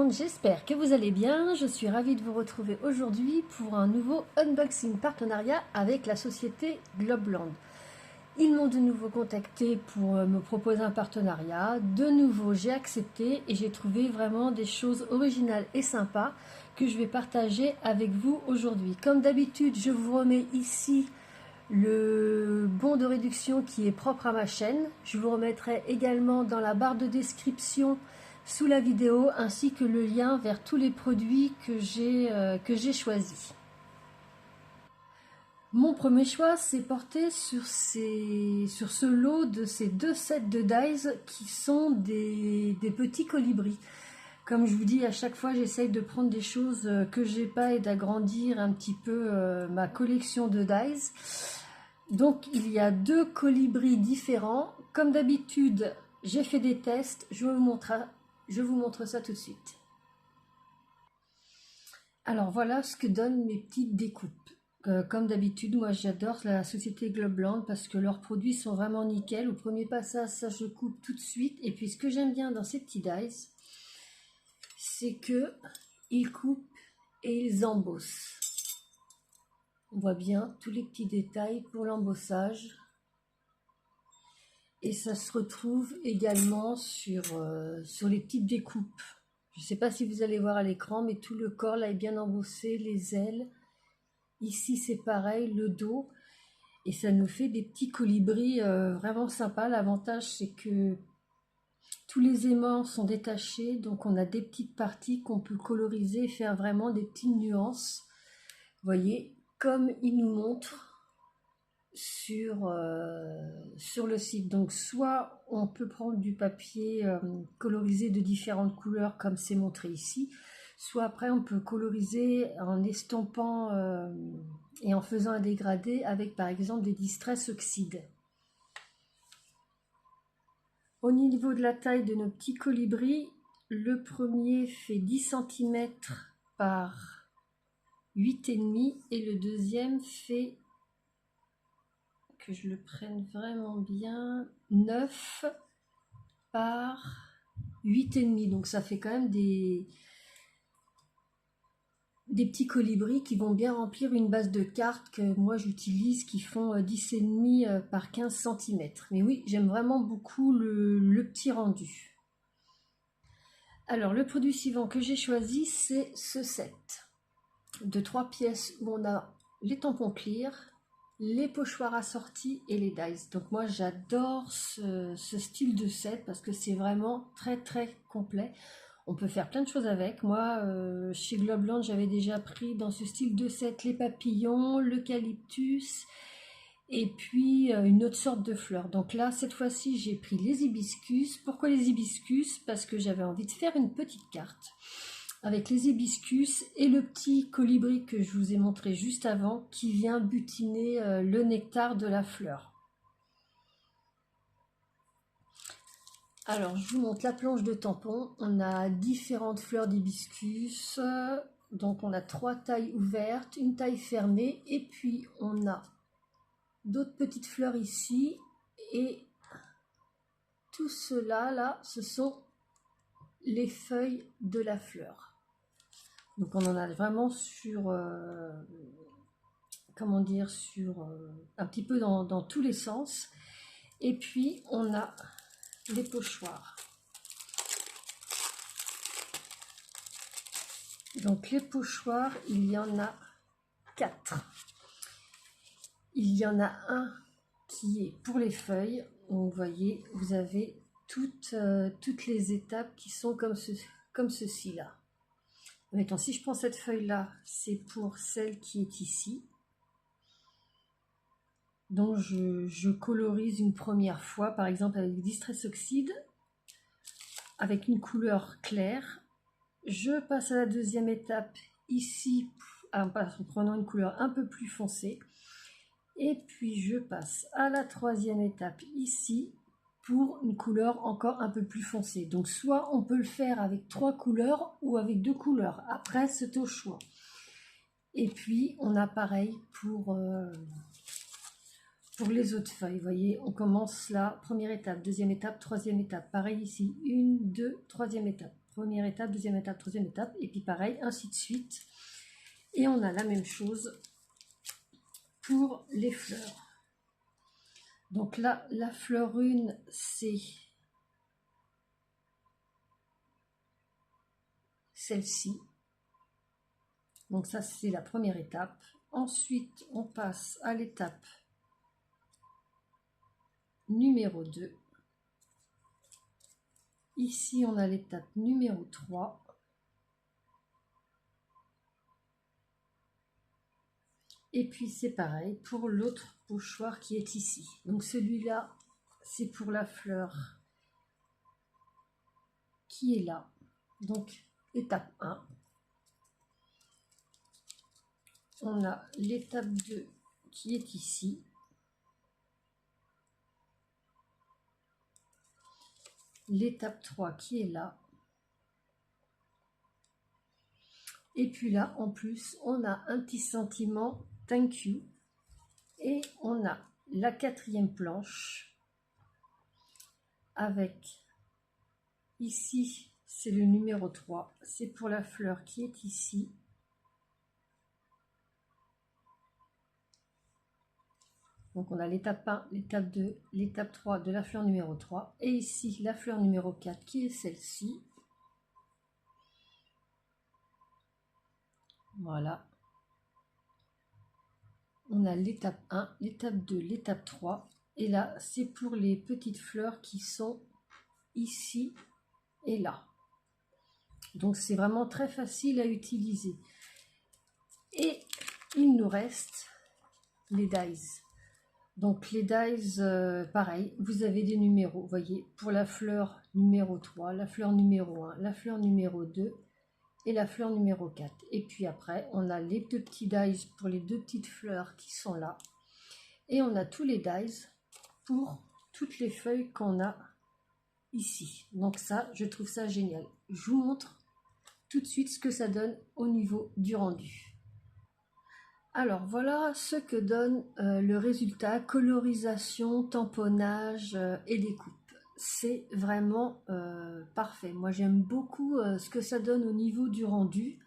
monde, j'espère que vous allez bien. Je suis ravie de vous retrouver aujourd'hui pour un nouveau unboxing partenariat avec la société Globland. Ils m'ont de nouveau contacté pour me proposer un partenariat. De nouveau, j'ai accepté et j'ai trouvé vraiment des choses originales et sympas que je vais partager avec vous aujourd'hui. Comme d'habitude, je vous remets ici le bon de réduction qui est propre à ma chaîne. Je vous remettrai également dans la barre de description sous la vidéo ainsi que le lien vers tous les produits que j'ai choisis. Mon premier choix s'est porté sur ce lot de ces deux sets de dies qui sont des petits colibris. Comme je vous dis, à chaque fois j'essaye de prendre des choses que j'ai pas et d'agrandir un petit peu ma collection de dies. Donc il y a deux colibris différents. Comme d'habitude, j'ai fait des tests, je vous montre ça tout de suite. Alors voilà ce que donnent mes petites découpes. Comme d'habitude, moi j'adore la société Globland parce que leurs produits sont vraiment nickel. Au premier passage, ça je coupe tout de suite. Et puis ce que j'aime bien dans ces petits dies, c'est que ils coupent et ils embossent. On voit bien tous les petits détails pour l'embossage. Et ça se retrouve également sur les petites découpes. Je ne sais pas si vous allez voir à l'écran, mais tout le corps là est bien embossé, les ailes. Ici c'est pareil, le dos. Et ça nous fait des petits colibris vraiment sympas. L'avantage c'est que tous les aimants sont détachés, donc on a des petites parties qu'on peut coloriser et faire vraiment des petites nuances. Vous voyez, comme il nous montre sur le site. Donc soit on peut prendre du papier colorisé de différentes couleurs comme c'est montré ici, soit après on peut coloriser en estampant et en faisant un dégradé avec par exemple des distress oxydes. Au niveau de la taille de nos petits colibris, le premier fait 10 cm par 8,5 et le deuxième fait, que je le prenne vraiment bien, 9 par 8,5. Donc ça fait quand même des petits colibris qui vont bien remplir une base de cartes que moi j'utilise, qui font 10,5 par 15 cm. Mais oui, j'aime vraiment beaucoup le petit rendu. Alors le produit suivant que j'ai choisi, c'est ce set de 3 pièces où on a les tampons clear, les pochoirs assortis et les dies. Donc moi j'adore ce style de set parce que c'est vraiment très très complet. On peut faire plein de choses avec. Moi chez Globland j'avais déjà pris dans ce style de set les papillons, l'eucalyptus et puis une autre sorte de fleurs. Donc là cette fois-ci j'ai pris les hibiscus. Pourquoi les hibiscus? Parce que j'avais envie de faire une petite carte avec les hibiscus et le petit colibri que je vous ai montré juste avant qui vient butiner le nectar de la fleur. Alors je vous montre la planche de tampons. On a différentes fleurs d'hibiscus, donc on a 3 tailles ouvertes, une taille fermée et puis on a d'autres petites fleurs ici et tout cela là ce sont les feuilles de la fleur. Donc on en a vraiment sur, comment dire, sur un petit peu dans tous les sens. Et puis on a les pochoirs. Donc les pochoirs, il y en a 4. Il y en a un qui est pour les feuilles. Donc vous voyez, vous avez toutes les étapes qui sont comme ceci là. Mettons, si je prends cette feuille-là, c'est pour celle qui est ici. Donc, je colorise une première fois, par exemple avec Distress Oxide, avec une couleur claire. Je passe à la deuxième étape ici, en prenant une couleur un peu plus foncée. Et puis, je passe à la troisième étape ici, pour une couleur encore un peu plus foncée. Donc soit on peut le faire avec 3 couleurs ou avec 2 couleurs. Après c'est au choix. Et puis on a pareil pour les autres feuilles. Vous voyez, on commence là, première étape, deuxième étape, troisième étape. Pareil ici, 1, 2, troisième étape. première étape, deuxième étape, troisième étape, et puis pareil, ainsi de suite. Et on a la même chose pour les fleurs. Donc là, la fleur 1, c'est celle-ci. Donc ça, c'est la première étape. Ensuite, on passe à l'étape numéro 2. Ici, on a l'étape numéro 3. Et puis, c'est pareil pour l'autre pochoir qui est ici. Donc celui-là, c'est pour la fleur qui est là. Donc, étape 1. On a l'étape 2 qui est ici. L'étape 3 qui est là. Et puis là, en plus, on a un petit sentiment thank you. Et on a la 4e planche avec, ici, c'est le numéro 3. C'est pour la fleur qui est ici. Donc on a l'étape 1, l'étape 2, l'étape 3 de la fleur numéro 3. Et ici, la fleur numéro 4 qui est celle-ci. Voilà. On a l'étape 1, l'étape 2, l'étape 3. Et là, c'est pour les petites fleurs qui sont ici et là. Donc c'est vraiment très facile à utiliser. Et il nous reste les dies. Donc les dies, pareil, vous avez des numéros, vous voyez, pour la fleur numéro 3, la fleur numéro 1, la fleur numéro 2 et la fleur numéro 4. Et puis après, on a les deux petits dies pour les deux petites fleurs qui sont là. Et on a tous les dies pour toutes les feuilles qu'on a ici. Donc ça, je trouve ça génial. Je vous montre tout de suite ce que ça donne au niveau du rendu. Alors voilà ce que donne le résultat, colorisation, tamponnage et découpe. C'est vraiment parfait. Moi j'aime beaucoup ce que ça donne au niveau du rendu.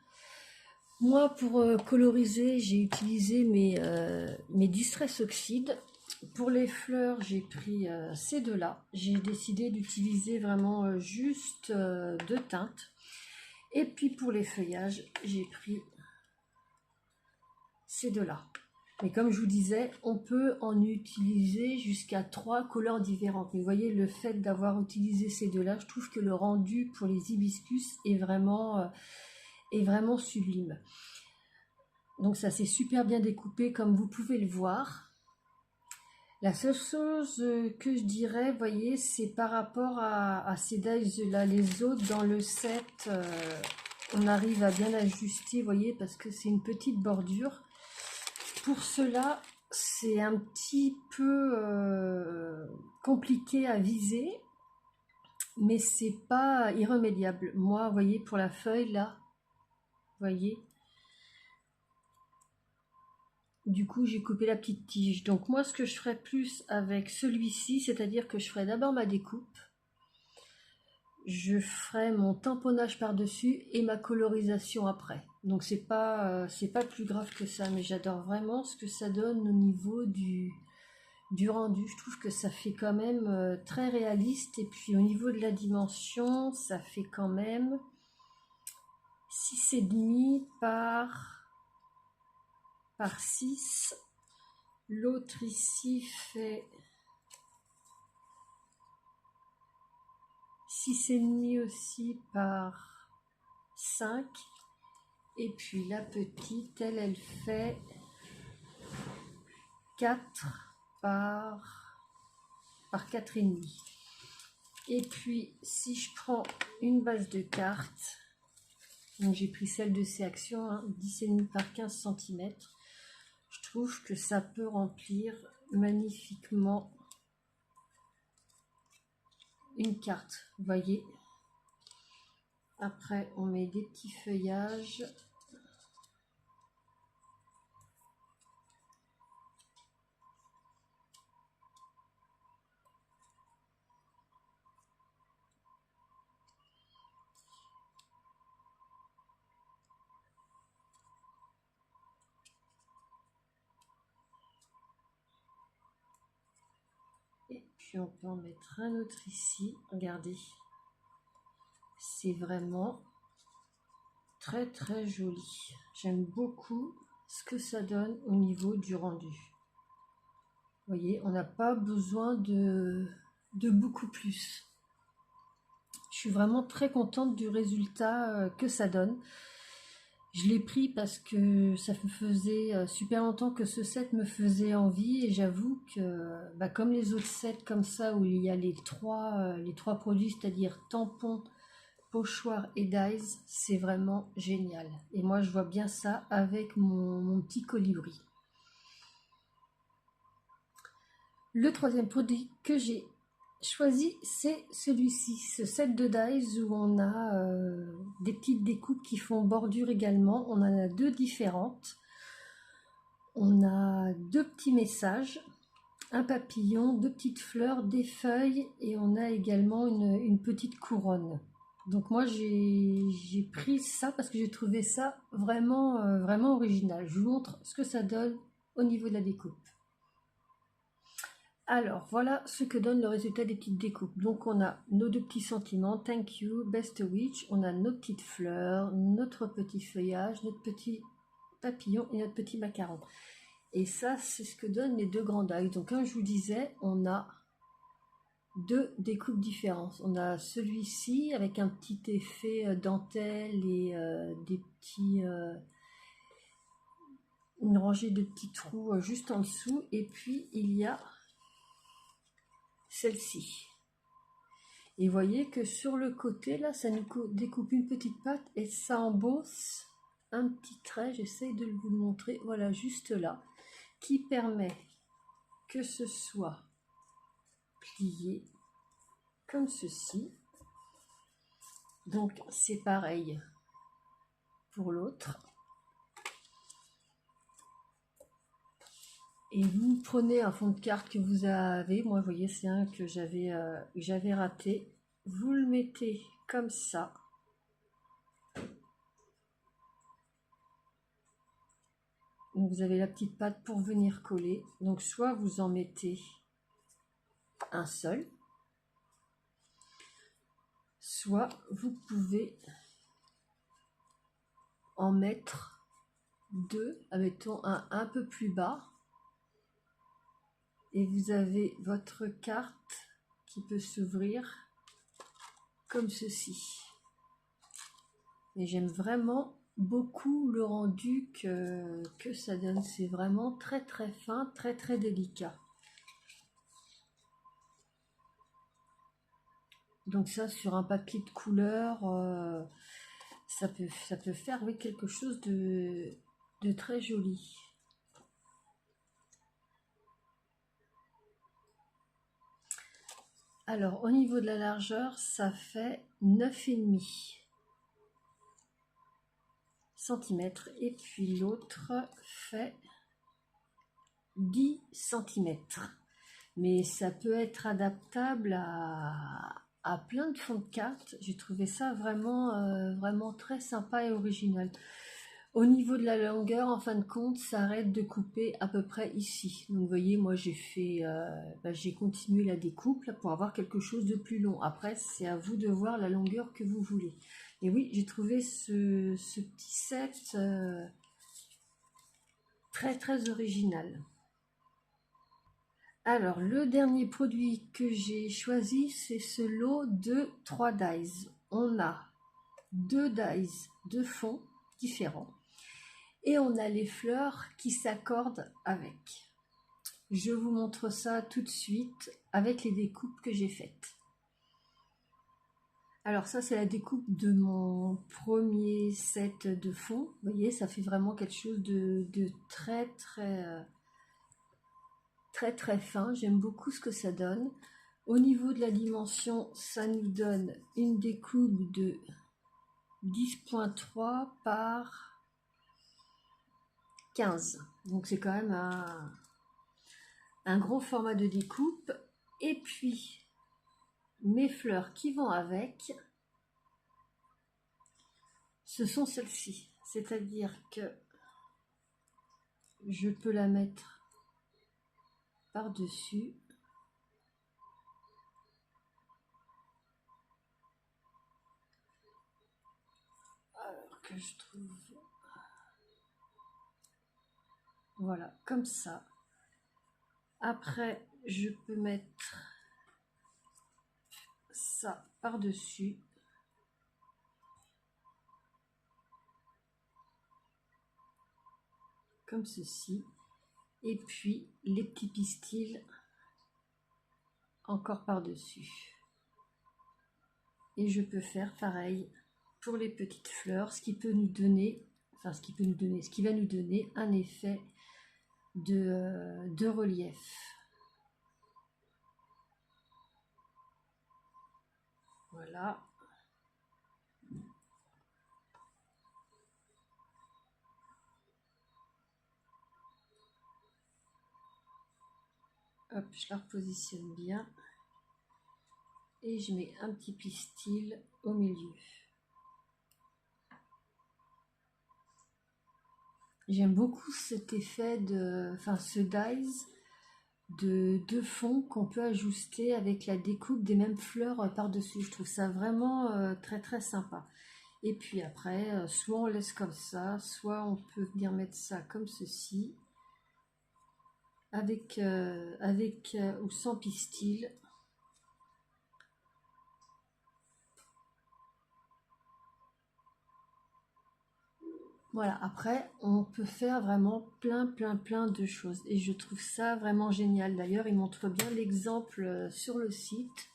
Moi pour coloriser, j'ai utilisé mes Distress Oxide. Pour les fleurs, j'ai pris ces deux-là. J'ai décidé d'utiliser vraiment juste deux teintes. Et puis pour les feuillages, j'ai pris ces deux-là. Mais comme je vous disais, on peut en utiliser jusqu'à 3 couleurs différentes. Mais vous voyez, le fait d'avoir utilisé ces deux-là, je trouve que le rendu pour les hibiscus est vraiment sublime. Donc ça s'est super bien découpé comme vous pouvez le voir. La seule chose que je dirais, vous voyez, c'est par rapport à ces dies-là, les autres dans le set, on arrive à bien ajuster, vous voyez, parce que c'est une petite bordure. Pour cela, c'est un petit peu compliqué à viser, mais c'est pas irrémédiable. Moi, vous voyez, pour la feuille, là, vous voyez, du coup, j'ai coupé la petite tige. Donc moi, ce que je ferai plus avec celui-ci, c'est-à-dire que je ferai d'abord ma découpe, je ferai mon tamponnage par-dessus et ma colorisation après. Donc c'est pas plus grave que ça, mais j'adore vraiment ce que ça donne au niveau du rendu. Je trouve que ça fait quand même très réaliste. Et puis au niveau de la dimension, ça fait quand même 6,5 par 6. L'autre ici fait 6,5 aussi par 5. Et puis la petite, elle fait 4 par 4,5. Et puis si je prends une base de cartes, donc j'ai pris celle de ces actions, 10,5 par 15 cm, je trouve que ça peut remplir magnifiquement une carte, vous voyez. Après on met des petits feuillages. puis on peut en mettre un autre ici. Regardez, c'est vraiment très très joli. J'aime beaucoup ce que ça donne au niveau du rendu. Vous voyez, on n'a pas besoin de beaucoup plus. Je suis vraiment très contente du résultat que ça donne. Je l'ai pris parce que ça me faisait super longtemps que ce set me faisait envie, et j'avoue que comme les autres sets comme ça où il y a les trois produits, c'est-à-dire tampon, pochoir et dies, c'est vraiment génial. Et moi je vois bien ça avec mon petit colibri. Le troisième produit que j'ai choisi, c'est celui-ci, ce set de dies où on a des petites découpes qui font bordure également. On en a deux différentes. On a deux petits messages, un papillon, deux petites fleurs, des feuilles, et on a également une petite couronne. Donc moi j'ai pris ça parce que j'ai trouvé ça vraiment, vraiment original. Je vous montre ce que ça donne au niveau de la découpe. Alors, voilà ce que donne le résultat des petites découpes. Donc, on a nos deux petits sentiments, thank you, best witch. On a nos petites fleurs, notre petit feuillage, notre petit papillon et notre petit macaron. Et ça, c'est ce que donnent les deux grands dies. Donc, comme je vous disais, on a deux découpes différentes. On a celui-ci avec un petit effet dentelle et une rangée de petits trous juste en dessous. Et puis, il y a celle-ci. Et vous voyez que sur le côté, là, ça nous découpe une petite patte et ça embosse un petit trait. J'essaye de vous le montrer. Voilà, juste là, qui permet que ce soit plié comme ceci. Donc, c'est pareil pour l'autre. Et vous prenez un fond de carte que vous avez. Moi, vous voyez, c'est un que j'avais raté. Vous le mettez comme ça. Donc vous avez la petite patte pour venir coller. Donc soit vous en mettez un seul, soit vous pouvez en mettre deux, mettons un peu plus bas. Et vous avez votre carte qui peut s'ouvrir comme ceci. Et j'aime vraiment beaucoup le rendu que ça donne. C'est vraiment très très fin, très très délicat. Donc ça, sur un papier de couleur, ça peut faire, oui, quelque chose de très joli. Alors, au niveau de la largeur, ça fait 9,5 cm. Et puis l'autre fait 10 cm. Mais ça peut être adaptable à plein de fonds de cartes. J'ai trouvé ça vraiment, vraiment très sympa et original. Au niveau de la longueur, en fin de compte, ça arrête de couper à peu près ici. Donc vous voyez, moi j'ai continué la découpe là, pour avoir quelque chose de plus long. Après, c'est à vous de voir la longueur que vous voulez. Et oui, j'ai trouvé ce petit set très très original. Alors, le dernier produit que j'ai choisi, c'est ce lot de 3 dies. On a 2 dies de fond différents. Et on a les fleurs qui s'accordent avec. Je vous montre ça tout de suite avec les découpes que j'ai faites. Alors ça, c'est la découpe de mon premier set de fond. Vous voyez, ça fait vraiment quelque chose de très très fin. J'aime beaucoup ce que ça donne. Au niveau de la dimension, ça nous donne une découpe de 10,3 par 15. Donc c'est quand même un gros format de découpe. Et puis mes fleurs qui vont avec, ce sont celles-ci. C'est-à-dire que je peux la mettre par-dessus que je trouve. Voilà, comme ça. Après, je peux mettre ça par-dessus. Comme ceci. Et puis, les petits pistils encore par-dessus. Et je peux faire pareil pour les petites fleurs, ce qui peut nous donner, enfin ce qui va nous donner un effet de relief. Voilà. Hop, je la repositionne bien. Et je mets un petit pistil au milieu. J'aime beaucoup cet effet de, enfin ce dies de fond qu'on peut ajuster avec la découpe des mêmes fleurs par-dessus. Je trouve ça vraiment très très sympa. Et puis après, soit on laisse comme ça, soit on peut venir mettre ça comme ceci, avec ou sans pistil. Voilà, après, on peut faire vraiment plein de choses. Et je trouve ça vraiment génial. D'ailleurs, il montre bien l'exemple sur le site.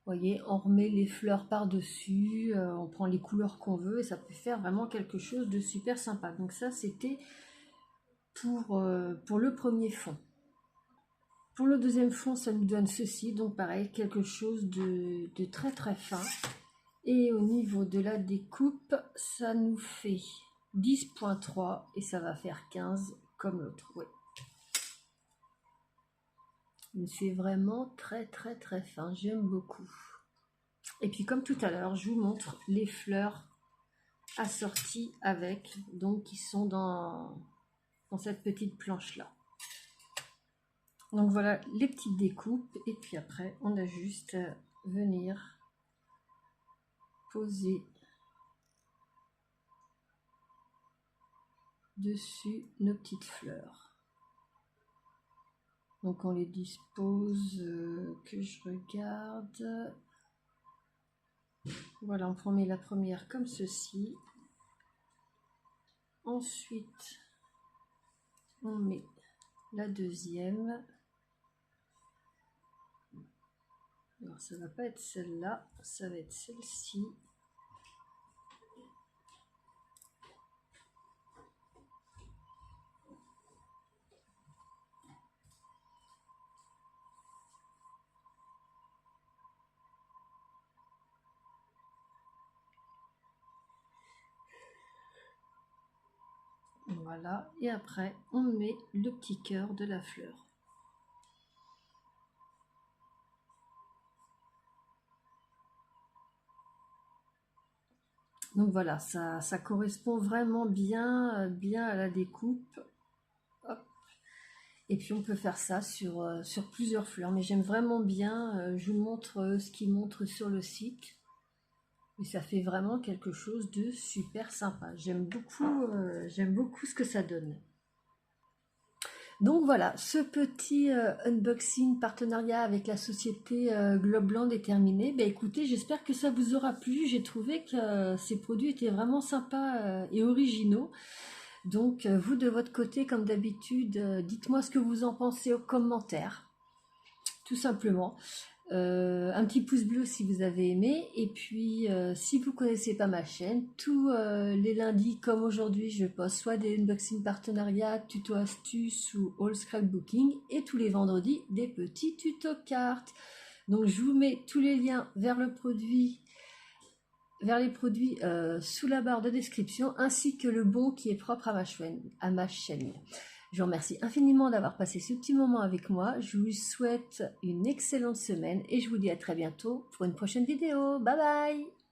Vous voyez, on remet les fleurs par-dessus, on prend les couleurs qu'on veut et ça peut faire vraiment quelque chose de super sympa. Donc ça, c'était pour le premier fond. Pour le deuxième fond, ça nous donne ceci. Donc pareil, quelque chose de très très fin. Et au niveau de la découpe, ça nous fait 10,3 et ça va faire 15 comme l'autre. Ouais. C'est vraiment très très fin, j'aime beaucoup. Et puis comme tout à l'heure, je vous montre les fleurs assorties avec, donc qui sont dans cette petite planche là. Donc voilà les petites découpes et puis après on a juste à venir poser dessus nos petites fleurs. Donc on les dispose, que je regarde. Voilà, on met la première comme ceci. Ensuite, on met la deuxième. Alors ça va pas être celle-là, ça va être celle-ci. Voilà, et après on met le petit cœur de la fleur. Donc voilà, ça correspond vraiment bien à la découpe. Hop. Et puis on peut faire ça sur plusieurs fleurs, mais j'aime vraiment bien, je vous montre ce qu'il montre sur le site. Et ça fait vraiment quelque chose de super sympa. J'aime beaucoup ce que ça donne. Donc voilà, ce petit unboxing partenariat avec la société Globland est terminé. Ben écoutez, j'espère que ça vous aura plu. J'ai trouvé que ces produits étaient vraiment sympas et originaux. Donc vous de votre côté, comme d'habitude, dites-moi ce que vous en pensez aux commentaires, tout simplement. Un petit pouce bleu si vous avez aimé, et puis si vous connaissez pas ma chaîne, tous les lundis comme aujourd'hui je poste soit des unboxing partenariats, tutos astuces ou all scrapbooking, et tous les vendredis des petits tutos cartes. Donc je vous mets tous les liens vers les produits sous la barre de description, ainsi que le bon qui est propre à ma chaîne. Je vous remercie infiniment d'avoir passé ce petit moment avec moi. Je vous souhaite une excellente semaine et je vous dis à très bientôt pour une prochaine vidéo. Bye bye!